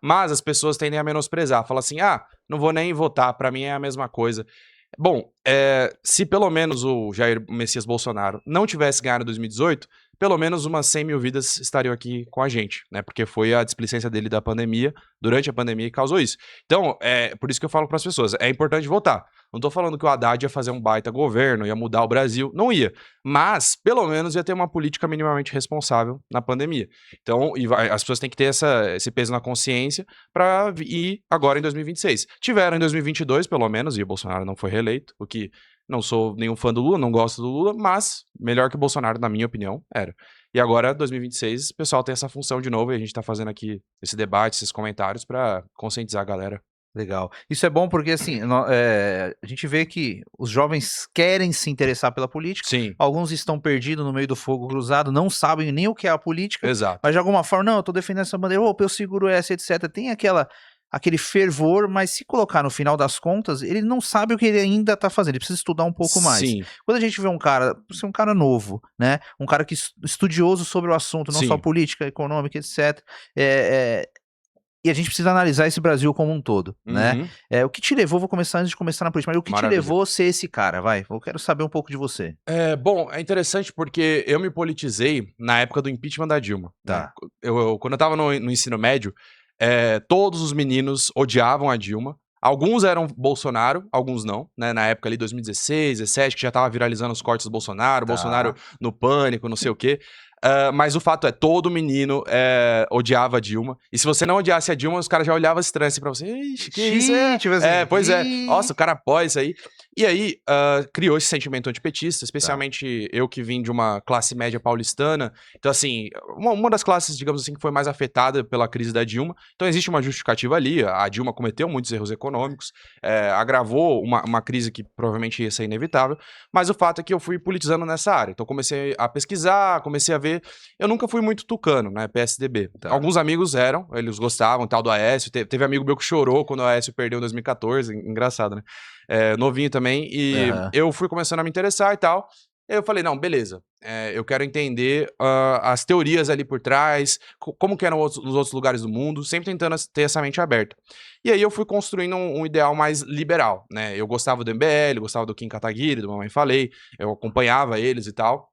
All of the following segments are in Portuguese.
mas as pessoas tendem a menosprezar. Fala assim, não vou nem votar, pra mim é a mesma coisa. Bom, se pelo menos o Jair Messias Bolsonaro não tivesse ganhado em 2018, pelo menos umas 100 mil vidas estariam aqui com a gente, né? Porque foi a displicência dele da pandemia, durante a pandemia, que causou isso. Então, por isso que eu falo para as pessoas, é importante votar. Não tô falando que o Haddad ia fazer um baita governo, ia mudar o Brasil, não ia. Mas, pelo menos, ia ter uma política minimamente responsável na pandemia. Então, as pessoas têm que ter esse peso na consciência para ir agora em 2026. Tiveram em 2022, pelo menos, e o Bolsonaro não foi reeleito, o que não sou nenhum fã do Lula, não gosto do Lula, mas melhor que o Bolsonaro, na minha opinião, era. E agora, 2026, o pessoal tem essa função de novo e a gente tá fazendo aqui esse debate, esses comentários para conscientizar a galera. Legal. Isso é bom porque, assim, a gente vê que os jovens querem se interessar pela política. Sim. Alguns estão perdidos no meio do fogo cruzado, não sabem nem o que é a política. Exato. Mas de alguma forma, não, eu tô defendendo essa bandeira, eu seguro essa, etc. Tem aquele fervor, mas se colocar no final das contas, ele não sabe o que ele ainda tá fazendo, ele precisa estudar um pouco mais. Sim. Quando a gente vê um cara novo, né, um cara que estudioso sobre o assunto, não só política, econômica, etc., e a gente precisa analisar esse Brasil como um todo, né? O que te levou, vou começar antes de começar na política, mas o que te levou a ser esse cara, vai? Eu quero saber um pouco de você. Bom, é interessante porque eu me politizei na época do impeachment da Dilma. Tá. Né? Quando eu tava no ensino médio, todos os meninos odiavam a Dilma. Alguns eram Bolsonaro, alguns não, né? Na época ali, 2016, 2017, que já tava viralizando os cortes do Bolsonaro, Bolsonaro no pânico, não sei o quê. Mas o fato é, todo menino odiava a Dilma. E se você não odiasse a Dilma, os caras já olhavam estranho assim pra você. Ixi, que isso pois é. Nossa, o cara apoia isso aí. E aí, criou esse sentimento antipetista, especialmente eu que vim de uma classe média paulistana. Então, assim, uma das classes, digamos assim, que foi mais afetada pela crise da Dilma. Então, existe uma justificativa ali. A Dilma cometeu muitos erros econômicos, agravou uma crise que provavelmente ia ser inevitável. Mas o fato é que eu fui politizando nessa área. Então, comecei a pesquisar, comecei a ver. Eu nunca fui muito tucano, né? PSDB. Tá. Alguns amigos eram, eles gostavam, tal do Aécio. Teve amigo meu que chorou quando o Aécio perdeu em 2014. Engraçado, né? Novinho também. E eu fui começando a me interessar e tal. Aí eu falei, não, beleza. Eu quero entender as teorias ali por trás, como que eram nos outros lugares do mundo, sempre tentando ter essa mente aberta. E aí eu fui construindo um ideal mais liberal, né? Eu gostava do MBL, gostava do Kim Kataguiri, do Mamãe Falei, eu acompanhava eles e tal.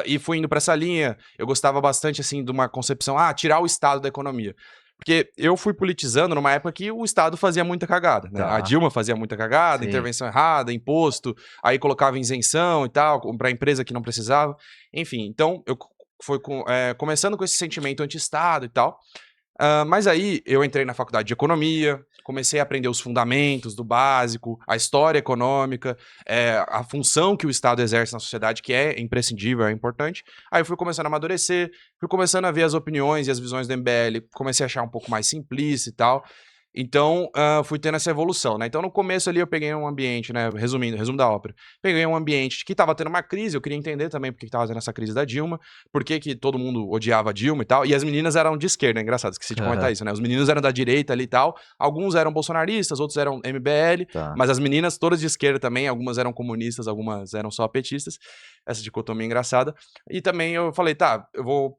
E fui indo pra essa linha. Eu gostava bastante, assim, de uma concepção, tirar o Estado da economia. Porque eu fui politizando numa época que o Estado fazia muita cagada, né? Tá. A Dilma fazia muita cagada, Sim. intervenção errada, imposto, aí colocava isenção e tal, pra empresa que não precisava. Enfim, então eu fui começando com esse sentimento anti-Estado e tal. Mas aí eu entrei na faculdade de economia, comecei a aprender os fundamentos do básico, a história econômica, a função que o Estado exerce na sociedade, que é imprescindível, é importante. Aí eu fui começando a amadurecer, fui começando a ver as opiniões e as visões do MBL, comecei a achar um pouco mais simplista e tal. Então, fui tendo essa evolução, né? Então, no começo ali eu peguei um ambiente, né? Resumo da ópera. Peguei um ambiente que tava tendo uma crise, eu queria entender também por que tava tendo essa crise da Dilma, por que todo mundo odiava a Dilma e tal. E as meninas eram de esquerda, é engraçado, esqueci de comentar isso, né? Os meninos eram da direita ali e tal, alguns eram bolsonaristas, outros eram MBL, mas as meninas todas de esquerda também, algumas eram comunistas, algumas eram só petistas. Essa dicotomia engraçada. E também eu falei, tá, eu vou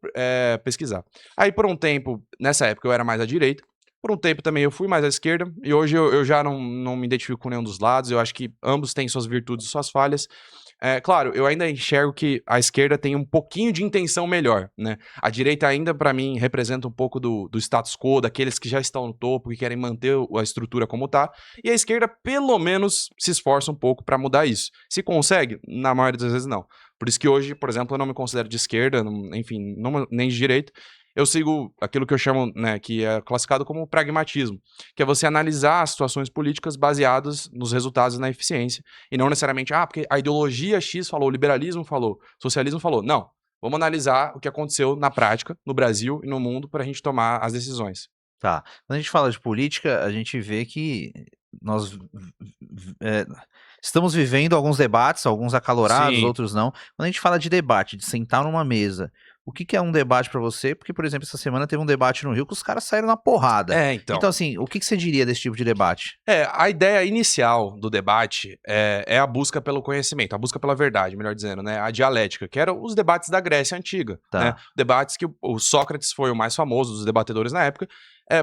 pesquisar. Aí por um tempo, nessa época eu era mais à direita, por um tempo também eu fui mais à esquerda, e hoje eu já não me identifico com nenhum dos lados, eu acho que ambos têm suas virtudes e suas falhas. Claro, eu ainda enxergo que a esquerda tem um pouquinho de intenção melhor, né? A direita ainda, pra mim, representa um pouco do status quo, daqueles que já estão no topo, que querem manter a estrutura como tá, e a esquerda, pelo menos, se esforça um pouco pra mudar isso. Se consegue? Na maioria das vezes, não. Por isso que hoje, por exemplo, eu não me considero de esquerda, enfim, nem de direita. Eu sigo aquilo que eu chamo, né, que é classificado como pragmatismo, que é você analisar as situações políticas baseadas nos resultados e na eficiência, e não necessariamente, porque a ideologia X falou, o liberalismo falou, o socialismo falou. Não, vamos analisar o que aconteceu na prática, no Brasil e no mundo, para a gente tomar as decisões. Tá. Quando a gente fala de política, a gente vê que nós estamos vivendo alguns debates, alguns acalorados, outros não. Quando a gente fala de debate, de sentar numa mesa, o que é um debate pra você? Porque, por exemplo, essa semana teve um debate no Rio que os caras saíram na porrada. Então, assim, o que você diria desse tipo de debate? A ideia inicial do debate é a busca pelo conhecimento, a busca pela verdade, melhor dizendo, né? A dialética, que eram os debates da Grécia Antiga, né? Debates que o Sócrates foi o mais famoso dos debatedores na época,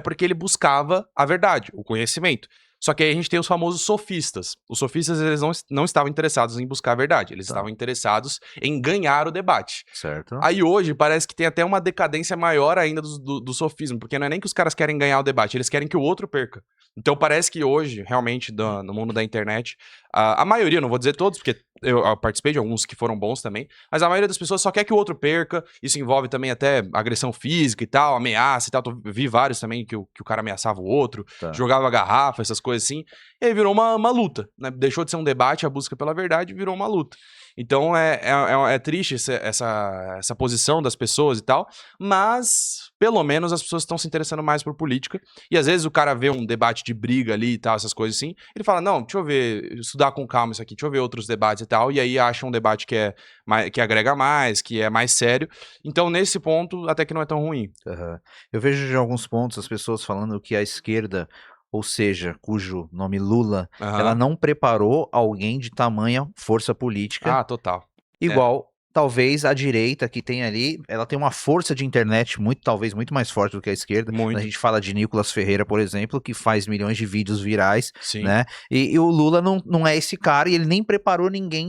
porque ele buscava a verdade, o conhecimento. Só que aí a gente tem os famosos sofistas. Os sofistas, eles não estavam interessados em buscar a verdade, eles estavam interessados em ganhar o debate. Certo. Aí hoje parece que tem até uma decadência maior ainda do sofismo, porque não é nem que os caras querem ganhar o debate, eles querem que o outro perca. Então parece que hoje, realmente, no mundo da internet, a maioria, não vou dizer todos, porque eu participei de alguns que foram bons também, mas a maioria das pessoas só quer que o outro perca. Isso envolve também até agressão física e tal, ameaça e tal. Vi vários também que o cara ameaçava o outro, jogava garrafa, essas coisas assim. E aí virou uma luta, né? Deixou de ser um debate, a busca pela verdade, virou uma luta. Então é triste essa posição das pessoas e tal, mas pelo menos as pessoas estão se interessando mais por política. E às vezes o cara vê um debate de briga ali e tal, essas coisas assim, ele fala, não, deixa eu ver, estudar com calma isso aqui, deixa eu ver outros debates e tal, e aí acha um debate que agrega mais, que é mais sério. Então nesse ponto até que não é tão ruim. Uhum. Eu vejo de alguns pontos as pessoas falando que a esquerda, ou seja, cujo nome Lula, ela não preparou alguém de tamanha força política. Ah, total. Igual, talvez, a direita que tem ali, ela tem uma força de internet talvez muito mais forte do que a esquerda. Muito. A gente fala de Nicolas Ferreira, por exemplo, que faz milhões de vídeos virais, Sim. né? E o Lula não é esse cara e ele nem preparou ninguém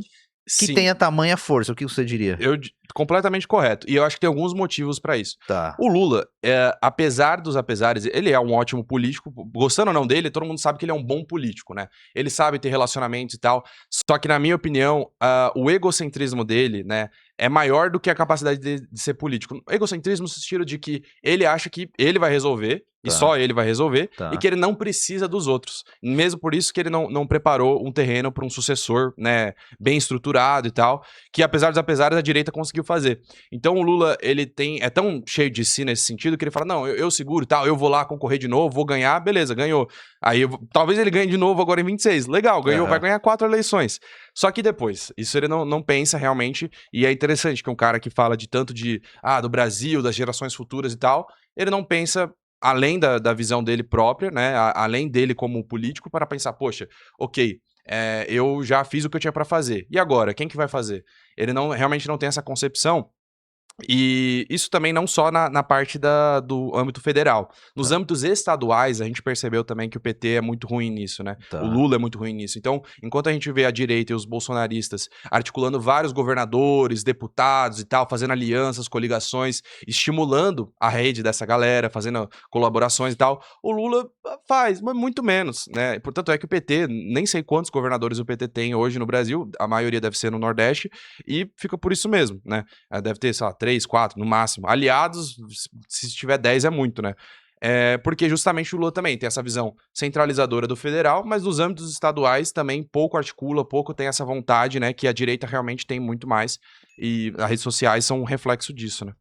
que Sim. tenha tamanha força. O que você diria? Completamente correto. E eu acho que tem alguns motivos pra isso. Tá. O Lula, apesar dos apesares, ele é um ótimo político. Gostando ou não dele, todo mundo sabe que ele é um bom político, né? Ele sabe ter relacionamentos e tal. Só que, na minha opinião, o egocentrismo dele, né, é maior do que a capacidade de ser político. Egocentrismo no sentido de que ele acha que ele vai resolver, e só ele vai resolver, e que ele não precisa dos outros. Mesmo por isso que ele não preparou um terreno para um sucessor, né, bem estruturado e tal, que apesar dos apesares, a direita conseguiu fazer. Então o Lula, ele é tão cheio de si nesse sentido, que ele fala, não, eu seguro e tal, eu vou lá concorrer de novo, vou ganhar, beleza, ganhou. Aí talvez ele ganhe de novo agora em 26, legal, ganhou, vai ganhar 4 eleições. Só que depois, isso ele não pensa realmente, e é interessante que um cara que fala de tanto do Brasil, das gerações futuras e tal, ele não pensa além da visão dele própria, né, além dele como político, para pensar, poxa, ok, eu já fiz o que eu tinha para fazer, e agora, quem que vai fazer? Ele realmente não tem essa concepção. E isso também não só na parte do âmbito federal. Nos âmbitos estaduais, a gente percebeu também que o PT é muito ruim nisso, né? O Lula é muito ruim nisso. Então, enquanto a gente vê a direita e os bolsonaristas articulando vários governadores, deputados e tal, fazendo alianças, coligações, estimulando a rede dessa galera, fazendo colaborações e tal, o Lula faz, mas muito menos, né? Portanto, é que o PT, nem sei quantos governadores o PT tem hoje no Brasil, a maioria deve ser no Nordeste, e fica por isso mesmo, né? Deve ter, sei lá, 3, 4, no máximo. Aliados, se tiver 10 é muito, né? Porque justamente o Lula também tem essa visão centralizadora do federal, mas nos âmbitos estaduais também pouco articula, pouco tem essa vontade, né? Que a direita realmente tem muito mais. E as redes sociais são um reflexo disso, né?